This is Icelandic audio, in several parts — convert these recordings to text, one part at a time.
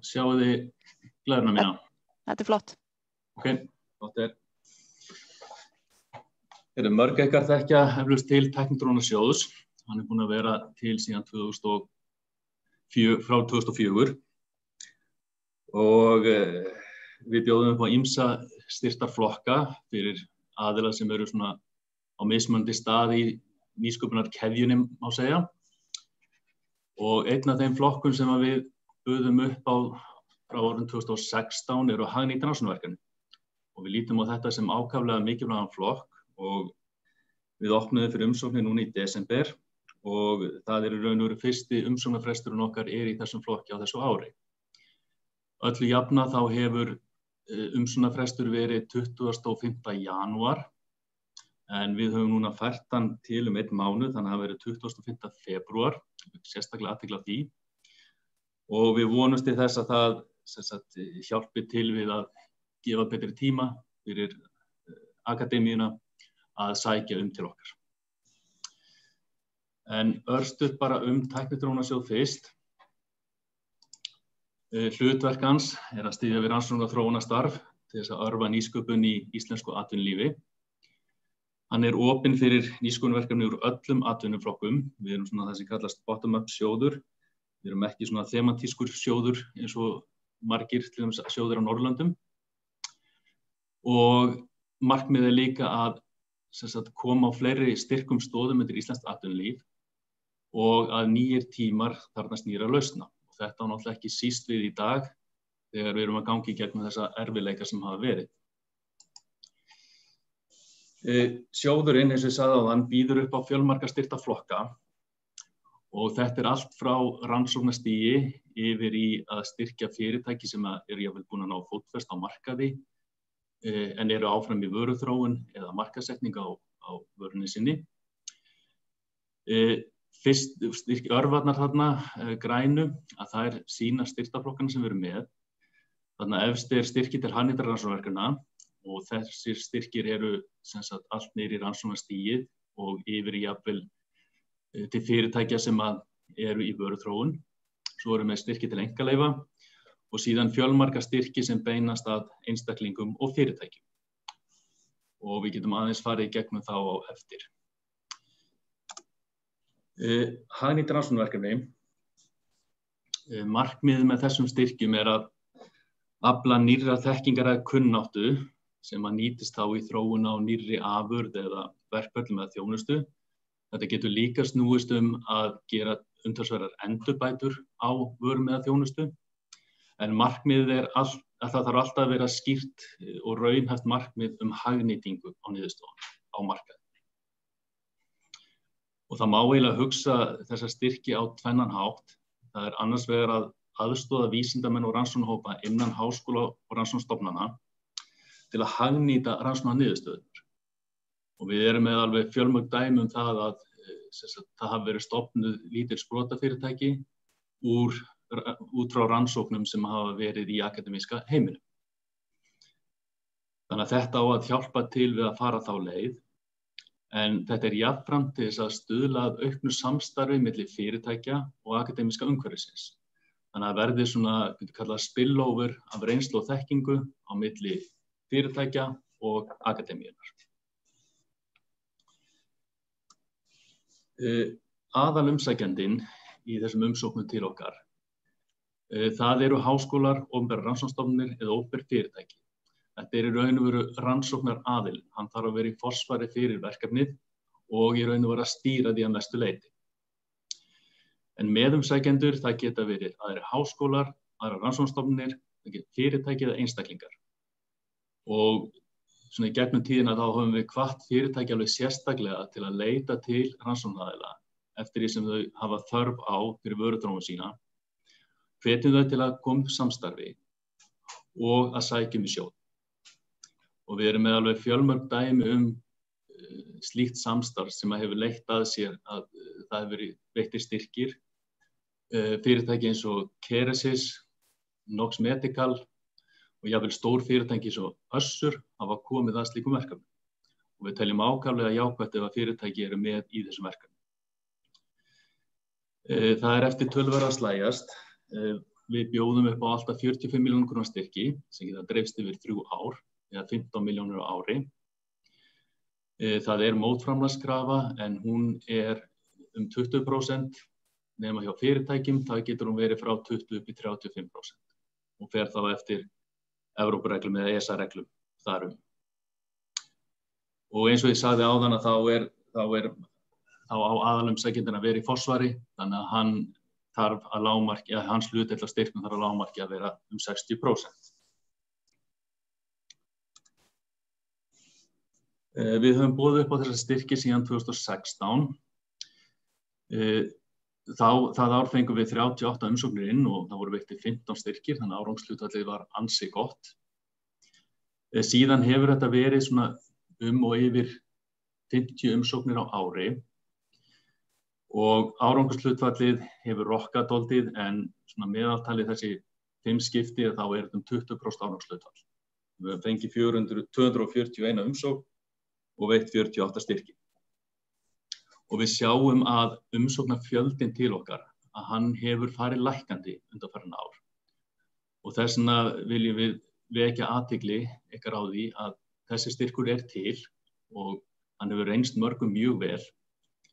Sjáu þið glæruna mína? Þetta flott. Ok, flott mörg ykkar þekkja eflaust til Tæknidrónasjóðs. Hann búinn að vera til síðan frá 2004 og við bjóðum upp á ýmsa styrktarflokka fyrir aðila sem eru svona á mismunandi stað í nýsköpunarkeðjunni, má segja. Og einn af þeim flokkum sem við buðum upp á frá árinu 2016 eru hagnýta rannsóknarverkefni. Og við lítum á þetta sem ákaflega mikilvægan flokk og við opnuðum fyrir umsóknir núna í desember og það í raun og veru fyrsti umsóknarfresturinn okkar í þessum flokki á þessu ári. Öllu jafna þá hefur umsóknarfrestur verið 25. janúar en við höfum núna fært hann til 1 mánuð, þannig að það verið 25. febrúar, sérstaklega athygli á því. Og við vonumst til þess að það hjálpi til við að gefa betri tíma fyrir akademíuna að sækja til okkar. En örstutt bara Tæknidrónasjóð fyrst. Hlutverk hans að styðja við rannsóknar- og þróunarstarf til þess að örva nýsköpun í íslensku atvinnulífi. Hann opinn fyrir nýsköpunarverkefni úr öllum atvinnuflokkum. Við erum svona það sem kallast bottom-up sjóður. Við erum ekki svona þematískur sjóður eins og margir til dæmis sjóðir á Norðurlöndum. Og markmiðið líka að koma á fleiri styrkum stoðum undir íslenskt atvinnulíf og að nýir tímar þarfnast nýrra lausna. Og þetta á náttúrulega ekki síst við í dag þegar við erum að ganga í gegnum þessa erfiðleika sem hafa verið. Sjóðurinn, eins og ég sagði áðan, býður upp á fjölmarga styrktarflokka og þetta allt frá rannsóknarstigi yfir í að styrkja fyrirtæki sem eru jafnvel búin að ná fótfestu á markaði en eru áfram í vöruþróun eða markaðssetning á vörunni sinni. Fyrst örvarnar þarna grænu að þær sýna styrktarflokkana sem við erum með. Þarna efst styrki til hagnýtra rannsóknarverkefna og þessir styrkir eru allt niður í rannsóknarstigið og yfir í jafnvel til fyrirtækja sem eru í vöruþróun. Svo erum við styrki til einkaleyfa og síðan fjölmarga styrki sem beinast að einstaklingum og fyrirtækjum. Og við getum aðeins farið í gegnum þá á eftir. Hagnýt rannsóknarverkefni. Markmiðið með þessum styrkjum að afla nýrra þekkingar eða kunnáttu sem nýtist þá í þróun á nýrri afurð eða verkferlum eða þjónustu. Þetta getur líka snúist að gera umtalsverðar endurbætur á vörum eða þjónustu. En markmiðið að það þarf alltaf að vera skýrt og raunhæft markmið hagnýtingu á niðurstaðan á markaði. Og það má eiginlega hugsa þessa styrki á tvennan hátt. Það annars vegar að aðstoða vísindamenn og rannsóknarhópa innan háskóla og rannsóknarstofnana til að hagnýta rannsóknarniðurstöðurnar. Og við erum með alveg fjölmörg dæmi það að það hafi verið stofnuð lítil sprotafyrirtæki út frá rannsóknum sem hafa verið í akademíska heiminum. Þannig að þetta á að hjálpa til við að fara þá leið, en þetta jafnframt til þess að stuðla að auknu samstarfi milli fyrirtækja og akademíska umhverfisins. Þannig að verði svona, getur kallað spillover af reynslu og þekkingu á milli fyrirtækja og akademíunnar. Aðalumsækjandinn í þessum umsóknum til okkar. Það eru háskólar, opinberar rannsóknarstofnanir eða opinber fyrirtæki. Þetta í raun og veru rannsóknaraðilinn. Hann þarf að vera í forsvari fyrir verkefnið og í raun og veru að stýra því að mestu leyti. En meðumsækjendur það geta verið aðrir háskólar, aðrar rannsóknarstofnanir, fyrirtæki eða einstaklingar. Og svona í gegnum tíðina þá höfum við hvatt fyrirtæki alveg sérstaklega til að leita til rannsóknaraðila eftir því sem þau hafa þörf á fyrir vöruþróun sína. Hvetjum þau til að koma samstarfi og að sækja í sjóð. Og við erum með alveg fjölmörg dæmi slíkt samstarf sem hefur leitt að sér að það hefur verið veittir styrkir. Fyrirtæki eins og Kerecis, Nox Medical og jafnvel stór fyrirtæki eins og Össur hafa komið að slíkum verkefnum. Og við teljum ákaflega jákvætt ef að fyrirtæki eru með í þessum verkefnum. Það eftir töluvert að slægjast. við bjóðum upp á alltaf 45 milljónir króna styrki sem geta dreifst yfir 3 ár eða 15 milljónir á ári. Það mótframlagskrafa en hún um 20%, nema hjá fyrirtækjum, það getur hún verið frá 20 upp í 35% og fer þá eftir Evrópureglum eða ESA-reglum þarum. Og eins og ég sagði áðan að þá á aðalumsækjandinn að vera í forsvari, þannig að hann þarf að lágmarki, eða hans hlutdeild af styrknum þarf að lágmarki að vera 60%. Við höfum boðið upp á þessa styrki síðan 2016. Það ár fengum við 38 umsóknir inn og það voru veittir 15 styrkir, þannig að árangurshlutfallið var ansi gott. Síðan hefur þetta verið svona og yfir 50 umsóknir á ári og árangurshlutfallið hefur rokkað dálítið en svona meðaltalið þessi 5 skipti þá þetta 20% árangurshlutfall. Við höfum fengið 241 umsókn og veitt 48 styrki. Og við sjáum að umsóknarfjöldinn til okkar, að hann hefur farið lækkandi undanfarin ár. Og þess vegna viljum við vekja athygli ykkar á því að þessi styrkur til og hann hefur reynst mörgum mjög vel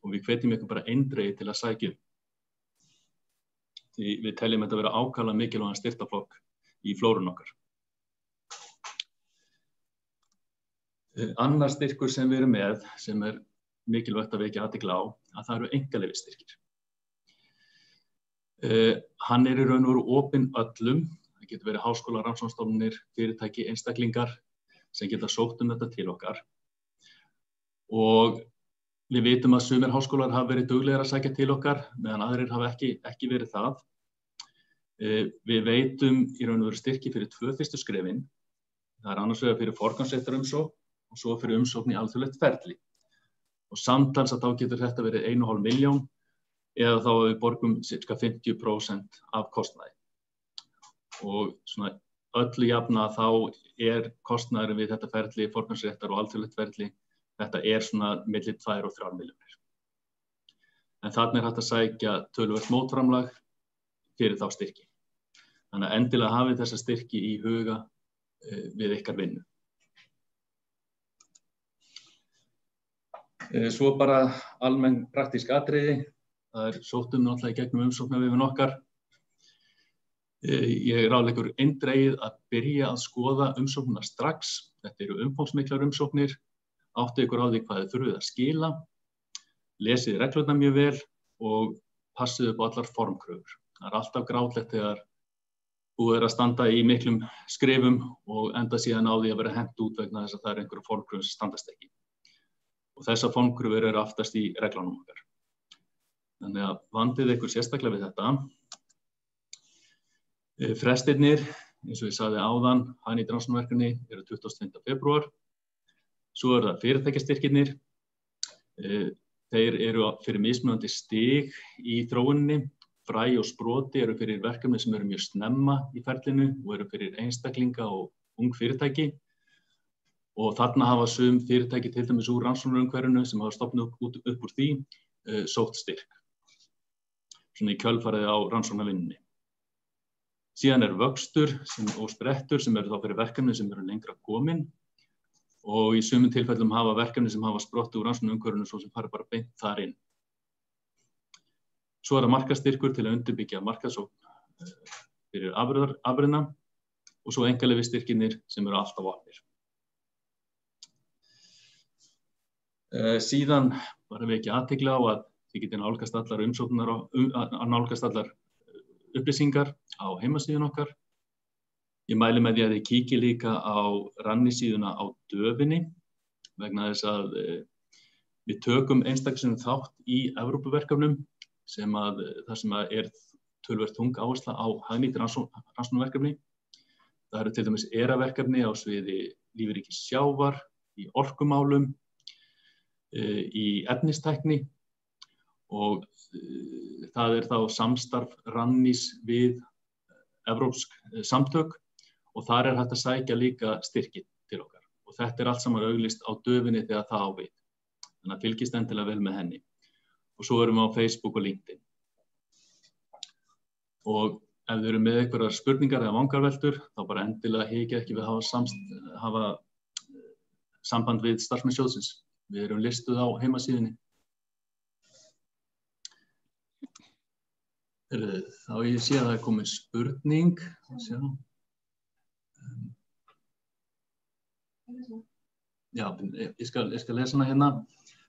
og við hvetjum ykkur bara eindregið til að sækja. Því við teljum þetta vera ákaflega mikilvægan styrktaflokk í flórun okkar. Annar styrkur sem við erum með, sem mikilvægt að vekja athygli á, að það eru einkaleyfisstyrkir. Hann í raun og veru opinn öllum, það getur verið háskólar, rannsóknastofnanir, fyrirtæki, einstaklingar sem geta sótt þetta til okkar. Og við vitum að sumir háskólar hafa verið duglegir að sækja til okkar, meðan aðrir hafa ekki verið það. Við veitum í raun og veru styrki fyrir 2 fyrstu skrefin. Það annars vegar fyrir forgangsréttarumsókn og svo fyrir umsókn í alþjóðlegt ferli. Og samtals að þá getur þetta verið 1,5 milljón eða þá að við borgum ca. 50% af kostnaði. Og svona öllu jafna þá kostnaðurinn við þetta ferli, forgangsréttar og alþjóðlegt ferli, þetta svona milli 2 og 3 milljónir. En þarna hægt að sækja töluvert mótframlag fyrir þá styrki. Þannig að endilega hafið þessa styrki í huga við ykkar vinnu. Svo bara almenn praktísk atriði. Það sótt náttúrulega í gegnum umsóknarvefinn okkar. Ég ráðlegg ykkur eindregið að byrja að skoða umsóknina strax. Þetta eru umfangsmiklar umsóknir. Áttið ykkur á því hvað þið þurfið að skila. Lesið reglurnar mjög vel og passið upp á allar formkröfur. Það alltaf grátlegt þegar búið að standa í miklum skrifum og enda síðan á því að vera hent út vegna þess að það einhverjum formkröfum sem standast ekki. Og þessar formkröfur eru aftast í reglunum okkar. Þannig að vandið ykkur sérstaklega við þetta. Frestirnir, eins og ég sagði áðan, hagnýtt rannsóknarverkefni eru 25. febrúar. Svo það fyrirtækjastyrkirnir. Þeir eru fyrir mismunandi stig í þróuninni. Fræ og sproti eru fyrir verkefni sem eru mjög snemma í ferlinu og eru fyrir einstaklinga og ung fyrirtæki. Og þarna hafa sum fyrirtæki til dæmis úr rannsóknarumhverfinu sem hafa stofnað upp úr því sótt styrk. Svona í kjölfarið á rannsóknarvinnunni. Síðan vöxtur og sprettur sem eru þá fyrir verkefni sem eru lengra komin. Og í sumum tilfellum hafa verkefni sem hafa sprottið úr rannsóknarumhverfinu svo sem fara bara beint þar inn. Svo það markaðsstyrkur til að undirbyggja markaðsókn fyrir afurðina og svo einkaleyfisstyrkirnir sem eru alltaf opnir. Síðan bara vekja athygli á að þið getið nálgast allar umsóknar nálgast allar upplýsingar á heimasíðun okkar. Ég mæli með því að þið kíkið líka á rannisíðuna á Döfinni vegna þess að við tökum einstaklega þátt í Evrópuverkefnum þar sem töluvert þung áhersla á hagnýtt rannsóknarverkefni. Það eru til dæmis ERA-verkefni á sviði lífríkis sjávar, í orkumálum, í efnistækni og það þá samstarf Rannís við evrópsk samtök og þar hægt að sækja líka styrki til okkar. Og þetta allt saman auglýst á Döfinni þegar það á við. Þannig að fylgist endilega vel með henni. Og svo erum við á Facebook og LinkedIn. Og ef þið eru með einhverjar spurningar eða vangaveltur, þá bara endilega hikið ekki við hafa samband við starfsmenn sjóðsins. Við erum listuð á heimasíðunni. Þá ég sé að það komið spurning. Já, ég skal lesa hana hérna.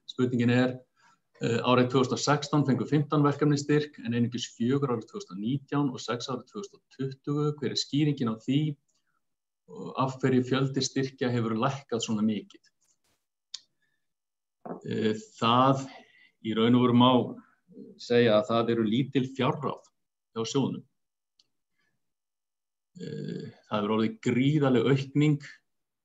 Spurningin árið 2016 fengu 15 verkefni styrk en einungis 4 árið 2019 og 6 árið 2020. Hver skýringin á því og af hverju fjöldi styrkja hefur lækkað svona mikið? Það í raun og veru má segja að það eru lítil fjárráð hjá sjóðnum. Það hefur orðið gríðarleg aukning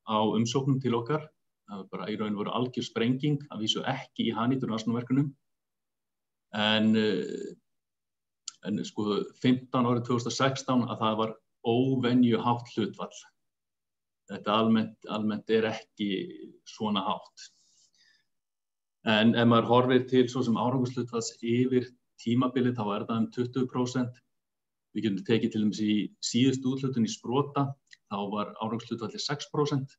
á umsóknum til okkar. Það var bara í raun og veru algjör sprenging, að vísu ekki í hagnýtum rannsóknarverkefnum. En sko 15 árið 2016 að það var óvenju hátt hlutfall. Þetta almennt ekki svona hátt. En ef maður horfir til svo sem árangurshlutfalls yfir tímabilið þá það 20%. Við getum tekið til dæmis í síðustu úthlutun í sprota, þá var árangurshlutfallið 6%.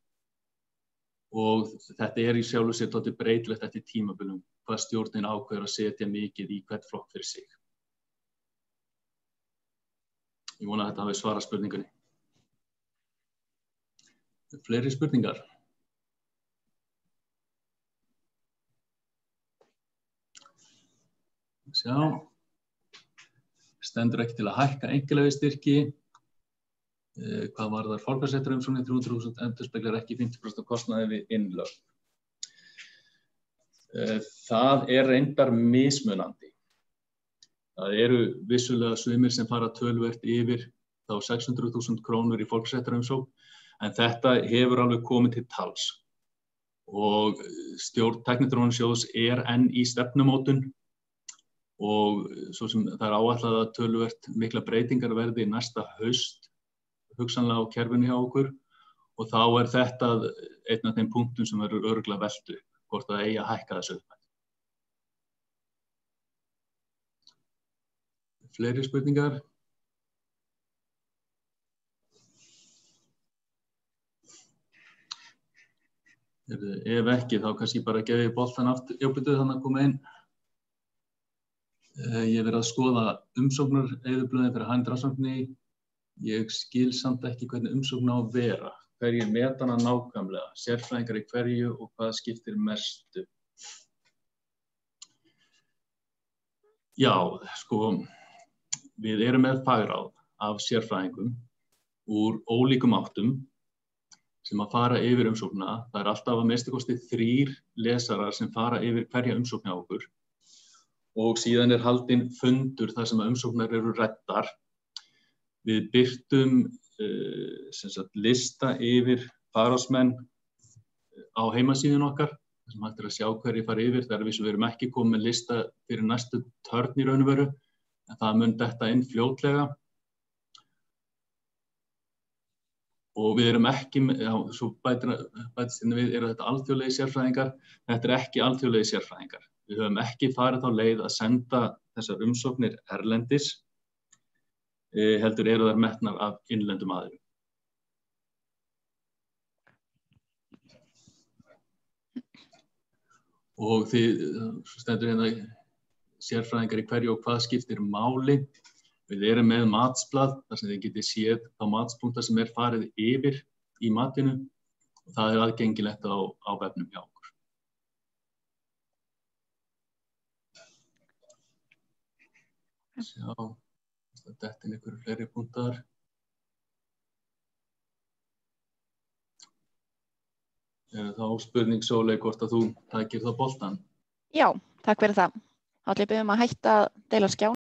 Og þetta í sjálfu sér dálítið breytilegt eftir tímabilum, hvað stjórnin ákveður að setja mikið í hvern flokk fyrir sig. Ég vona að þetta hafi svarað spurningunni. Fleiri spurningar? Sjá. Stendur ekki til að hækka einkaleyfisstyrki. Hvað varðar forkaupsréttarumsóknir 300.000 endurspeglar ekki 50% kostnaði við innlögn. Það reyndar mismunandi. Það eru vissulega sumir sem fara töluvert yfir þá 600.000 krónur í forkaupsréttarumsókn, en þetta hefur alveg komið til tals. Og stjórn Tækniþróunarsjóðs enn í stefnumótun og svo sem það áætlað að töluvert mikla breytingar verði næsta haust hugsanlega á kerfinu hjá okkur og þá þetta einn af þeim punktum sem verður örugglega veltu, hvort það eigi að hækka þessu upphæð. Fleiri spurningar? Ef ekki, þá kannski bara gefi ég boltann aftur. Jóbyrðu þannig að koma inn. Ég verið að skoða umsóknareyðublöðin fyrir handrannsóknir. Ég skil samt ekki hvernig umsókn á að vera. Hverjir meta hana nákvæmlega, sérfræðingar í hverju og hvað skiptir mestu. Já, sko, við erum með fagráð af sérfræðingum úr ólíkum áttum sem að fara yfir umsóknina. Það alltaf að minnsta kosti 3 lesarar sem fara yfir hverja umsókn hjá okkur. Og síðan haldinn fundur þar sem að umsóknar eru ræddar. Við birtum lista yfir fagráðsmenn á heimasíðun okkar, þar sem hægt að sjá hverju fara yfir. Það við erum ekki komið með lista fyrir næstu törn í raun og veru, en það mun detta inn fljótlega. Og við erum ekki, svo bætist inn við, þetta alþjóðlegir sérfræðingar? Þetta ekki alþjóðlegir sérfræðingar. Við höfum ekki farið þá leið að senda þessar umsóknir erlendis, heldur þær metnar af innlendum aðilum. Og þið stendur hérna sérfræðingar í hverju og hvað skiptir máli. Við erum með matsblað, þar sem þið getið séð þá matspunkta sem farið yfir í matinu og það aðgengilegt á vefnum hjá okkur. Sjá, þetta einhverju fleiri punktar. Þá spurning Sóley hvort að þú tækir þá boltann? Já, takk fyrir það. Þá ætlum við að hætta að deila skjánum.